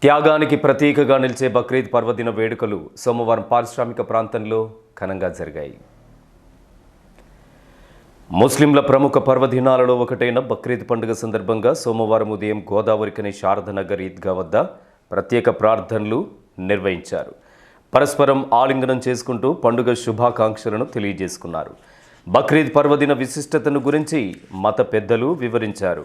త్యాగానికి ప్రతీకగా నిలిచే బక్రీద్ పర్వదిన వేడుకలు సోమవారం పారిశ్రామిక ప్రాంతంలో ఘనంగా జరిగాయి. ముస్లింల ప్రముఖ పర్వదినాలలో ఒకటైన బక్రీద్ పండుగ సందర్భంగా సోమవారం ఉదయం గోదావరికని శారదనగర్ ఈద్గా వద్ద ప్రత్యేక ప్రార్థనలు నిర్వహించారు. పరస్పరం ఆలింగనం చేసుకుంటూ పండుగ శుభాకాంక్షలను తెలియజేసుకున్నారు. బక్రీద్ పర్వదిన విశిష్టతను గురించి మత పెద్దలు వివరించారు.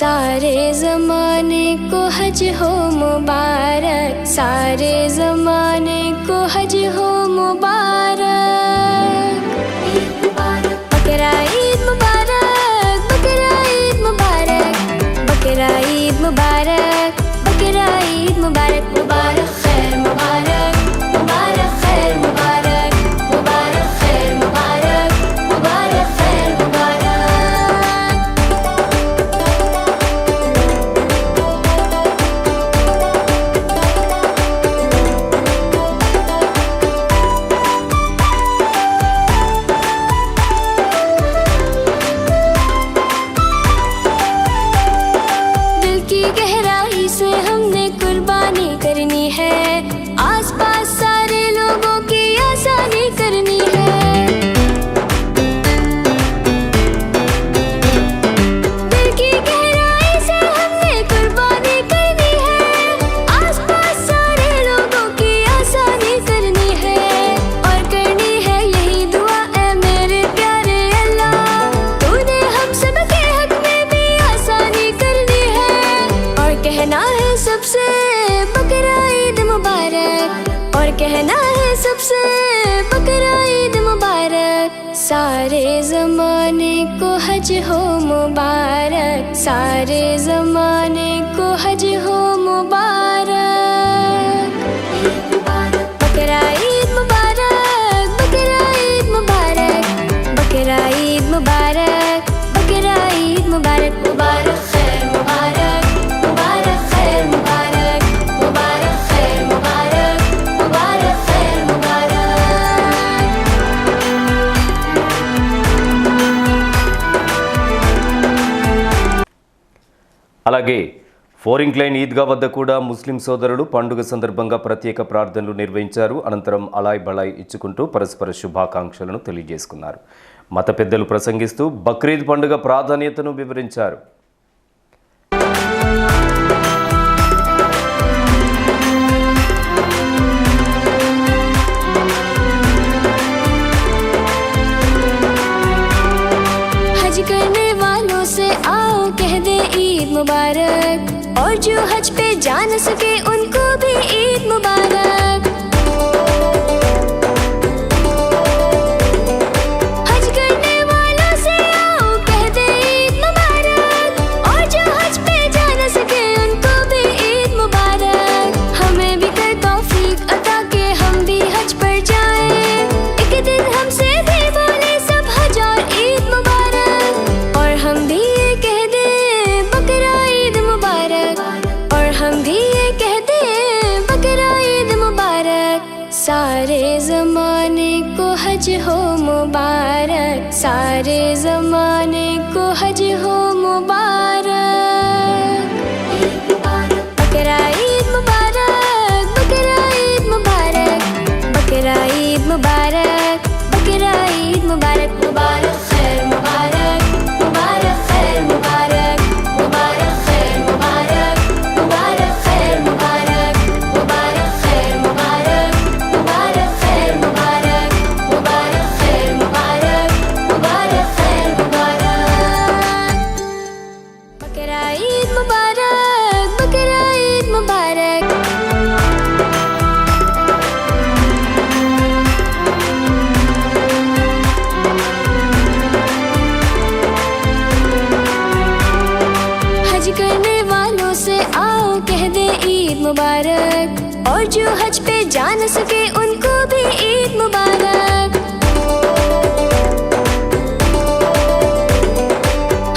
सारे ज़माने को हज हो मुबारक, सारे ज़माने को हज हो मुबारक। बकरा ईद मुबारक, बकरा ईद मुबारक, बकरा ईद मुबारक, बकरा ईद मुबारक। मुबारक खैर मुबारक, मुबारक खैर मुबारक, मुबारक खैर मुबारक, मुबारक खैर मुबारक। कहना है सबसे बकरा ईद मुबारक, सारे ज़माने को हज हो मुबारक, सारे ज़माने को हज हो मुबारक। बकरा ईद मुबारक, बकरा ईद मुबारक, बकरा ईद मुबारक, बकरा ईद मुबारक। मुबारक खैर मुबारक, मुबारक खैर मुबारक, मुबारक खैर मुबारक, मुबारक खैर मुबारक। అలాగే ఫోరింగ్ లైన్ ఈద్గా వద్ద కూడా ముస్లిం సోదరులు పండుగ సందర్భంగా ప్రత్యేక ప్రార్థనలు నిర్వహించారు. అనంతరం అలాయ్ బలాయ్ ఇచ్చుకుంటూ పరస్పర శుభాకాంక్షలను తెలియజేసుకున్నారు. మత పెద్దలు ప్రసంగిస్తూ బక్రీద్ పండుగ ప్రాధాన్యతను వివరించారు. हज करने वालों से आओ कह दे ईद मुबारक, और जो हज पे जा न सके उनको भी ईद मुबारक। हज करने वालों से आओ कह दे ईद मुबारक, और जो हज पे जा न सके उनको भी ईद मुबारक। हमें भी कर तौफीक अता के हम भी हज पर जाएं, एक दिन हमसे भी बोले सब हज और ईद मुबारक। और हम भी ये कह दे बकरा ईद मुबारक, और हम भी ये कह दे बकरा ईद मुबारक। सारे ज़माने को हज हो मुबारक, सारे ज़माने को हज हो मुबारक। बकरा ईद मुबारक, बकरा ईद मुबारक, बकरा ईद मुबारक, बकरा ईद मुबारक। मुबारक खैर मुबारक, मुबारक खैर मुबारक, मुबारक खैर मुबारक, मुबारक खैर मुबारक, मुबारक खैर मुबारक, मुबारक खैर मुबारक, मुबारक खैर मुबारक, मुबारक खैर मुबारक। मुबारक और जो हज पे जा न सके उनको भी ईद मुबारक।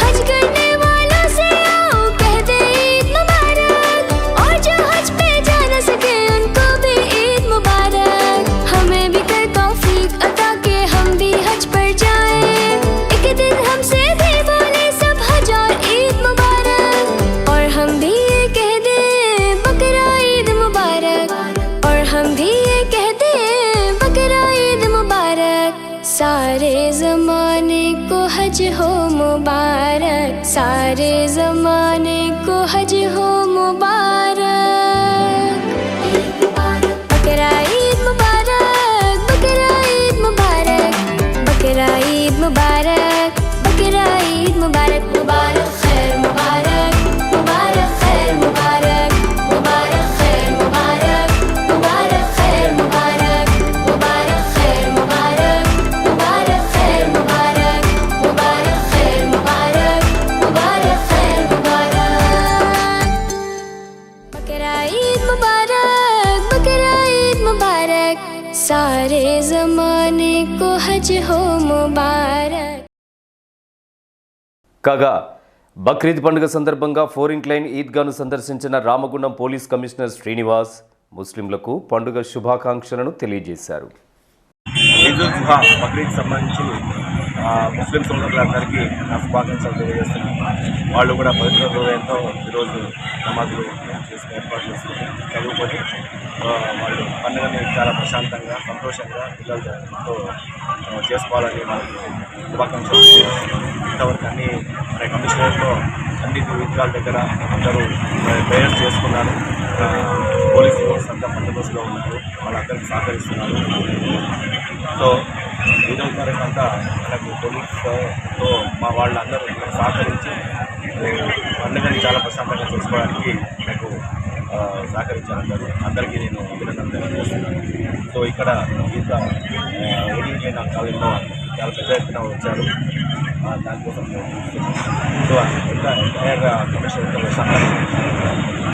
हज करने वालों से आओ कह दे ईद मुबारक और जो हज पे जा न सके उनको भी ईद मुबारक। हमें भी कर तौफीक अता के हम भी हज पर जाएं, एक दिन हमसे भी बोले सब हज और ईद मुबारक। और हम भी ये कह दे बकरा ईद मुबारक और हम भी ये कह दे बकरा ईद मुबारक। सारे ज़माने को हज हो मुबारक, सारे ज़माने को हज हो मुबारक। बकरा ईद मुबारक, बकरा ईद मुबारक, बकरा ईद मुबारक, बकरा ईद मुबारक। मुबारक खैर मुबारक, मुबारक खैर मुबारक, मुबारक खैर मुबारक, मुबारक खैर मुबारक, मुबारक खैर मुबारक, मुबारक खैर मुबारक, मुबारक खैर मुबारक, मुबारक खैर मुबारक। बकरा ईद मुबारक, बकरा ईद मुबारक, सारे ज़माने को हज हो मुबारक। కాగా బక్రీద్ పండుగ సందర్భంగా ఫోరింగ్ లైన్ ఈద్గాను సందర్శించిన రామగుండం పోలీస్ కమిషనర్ శ్రీనివాస్ ముస్లింలకు పండుగ శుభాకాంక్షలను తెలియజేశారు. ఈదుల్ జుహా బక్రీద్ సంబంధించి ముస్లిం సోదరులందరికీ నా శుభాకాంక్షలు తెలియజేస్తున్నాను. వాళ్ళు కూడా పవిత్ర హృదయంతో ఈరోజు నమాజులు చేసుకుని ఏర్పాటు చేసుకుని చదువుకొని వాళ్ళు పండుగని చాలా ప్రశాంతంగా సంతోషంగా పిల్లలతో చేసుకోవాలని వాళ్ళకి శుభాకాంక్షలు తెలియజేస్తున్నాను. ఇంతవరకు అన్ని కమిషనర్తో అన్ని విద్యాల దగ్గర అందరూ ప్రేయర్స్ చేసుకున్నారు. పోలీస్ ఫోర్స్ అంతా బందోబస్తులో ఉన్నారు, వాళ్ళందరికీ సహకరిస్తున్నారు. సో ఈరోజు వరకు అంతా మనకు పోలీస్తో మా వాళ్ళందరూ సహకరించి పండుగని చాలా ప్రశాంతంగా చేసుకోవడానికి నాకు సహకరించారు. అందరికీ నేను అభినందనలు తెలియజేస్తున్నాను. సో ఇక్కడ ఇంత ఓటింగ్ అయిన కాలంలో చాలా పెద్ద ఎత్తున వచ్చారు. దానికోసం సో ఇంకా ఎంటైర్ కమిషన్ ప్రశాంతంగా